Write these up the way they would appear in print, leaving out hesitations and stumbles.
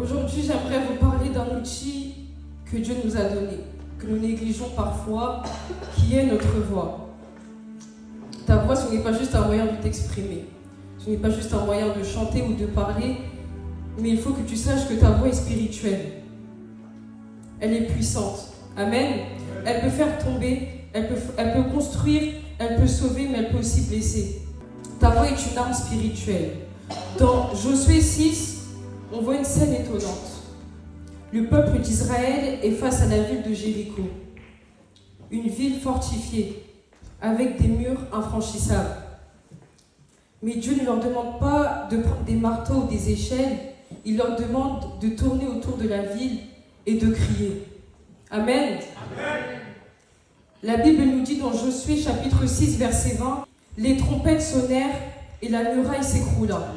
Aujourd'hui, j'aimerais vous parler d'un outil que Dieu nous a donné, que nous négligeons parfois, qui est notre voix. Ta voix, ce n'est pas juste un moyen de t'exprimer, ce n'est pas juste un moyen de chanter ou de parler, mais il faut que tu saches que ta voix est spirituelle. Elle est puissante. Amen. Elle peut faire tomber, elle peut construire, elle peut sauver, mais elle peut aussi blesser. Ta voix est une arme spirituelle. Dans Josué 6, on voit une scène étonnante. Le peuple d'Israël est face à la ville de Jéricho. Une ville fortifiée, avec des murs infranchissables. Mais Dieu ne leur demande pas de prendre des marteaux ou des échelles, il leur demande de tourner autour de la ville et de crier. Amen. Amen. La Bible nous dit dans Josué chapitre 6, verset 20, « Les trompettes sonnèrent et la muraille s'écroula. »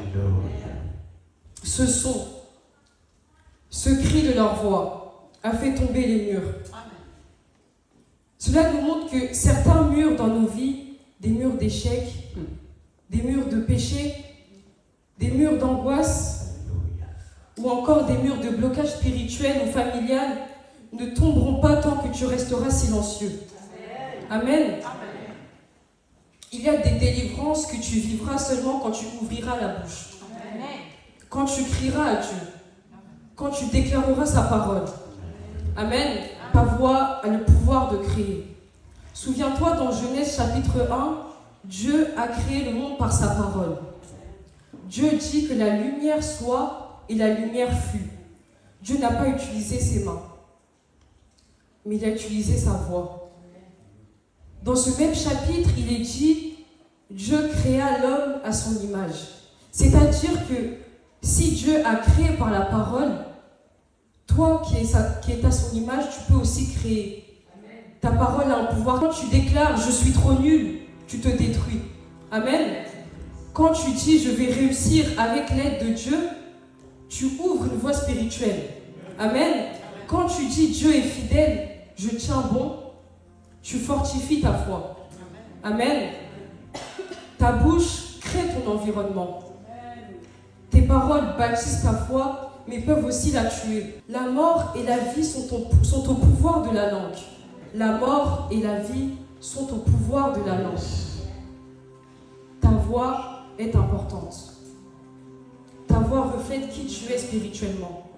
Ce son, ce cri de leur voix a fait tomber les murs. Cela nous montre que certains murs dans nos vies, des murs d'échecs, des murs de péché, des murs d'angoisse, ou encore des murs de blocage spirituel ou familial, ne tomberont pas tant que tu resteras silencieux. Amen. Il y a des délivrances que tu vivras seulement quand tu ouvriras la bouche. Quand tu crieras à Dieu. Quand tu déclareras sa parole. Amen. Ta voix a le pouvoir de créer. Souviens-toi dans Genèse chapitre 1, Dieu a créé le monde par sa parole. Dieu dit que la lumière soit et la lumière fut. Dieu n'a pas utilisé ses mains, mais il a utilisé sa voix. Dans ce même chapitre, il est dit Dieu créa l'homme à son image. C'est-à-dire que si Dieu a créé par la parole, toi qui es à son image, tu peux aussi créer. Ta parole a un pouvoir. Quand tu déclares « je suis trop nul », tu te détruis. Amen. Quand tu dis « je vais réussir avec l'aide de Dieu », tu ouvres une voie spirituelle. Amen. Quand tu dis « Dieu est fidèle, je tiens bon », tu fortifies ta foi. Amen. Ta bouche crée ton environnement. Tes paroles bâtissent ta foi, mais peuvent aussi la tuer. La mort et la vie sont au pouvoir de la langue. La mort et la vie sont au pouvoir de la langue. Ta voix est importante. Ta voix reflète qui tu es spirituellement.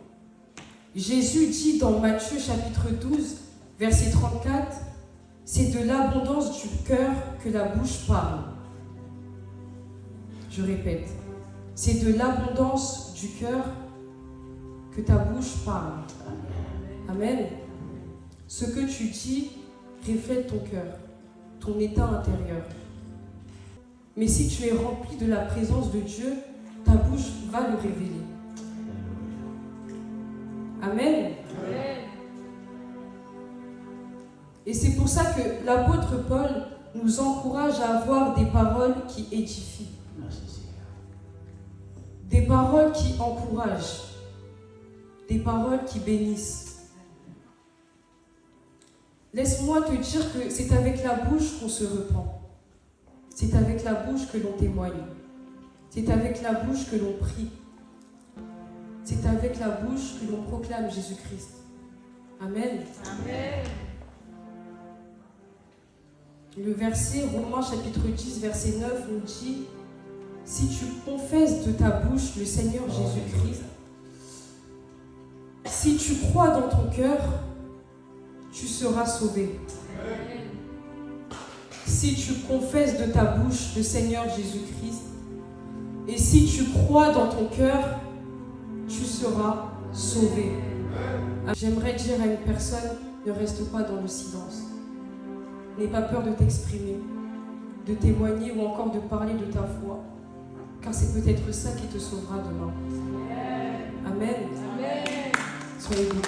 Jésus dit dans Matthieu chapitre 12, verset 34, « C'est de l'abondance du cœur que la bouche parle. » Je répète, c'est de l'abondance du cœur que ta bouche parle. Amen. Ce que tu dis reflète ton cœur, ton état intérieur. Mais si tu es rempli de la présence de Dieu, ta bouche va le révéler. Amen. Et c'est pour ça que l'apôtre Paul nous encourage à avoir des paroles qui édifient. Des paroles qui encouragent. Des paroles qui bénissent. Laisse-moi te dire que c'est avec la bouche qu'on se repent. C'est avec la bouche que l'on témoigne. C'est avec la bouche que l'on prie. C'est avec la bouche que l'on proclame Jésus-Christ. Amen. Amen. Le verset Romains chapitre 10, verset 9 nous dit « Si tu confesses de ta bouche le Seigneur Jésus-Christ, si tu crois dans ton cœur, tu seras sauvé. » Si tu confesses de ta bouche le Seigneur Jésus-Christ, et si tu crois dans ton cœur, tu seras sauvé. J'aimerais dire à une personne, ne reste pas dans le silence. N'aie pas peur de t'exprimer, de témoigner ou encore de parler de ta foi, car c'est peut-être ça qui te sauvera demain. Amen. Amen. Soyez bénis.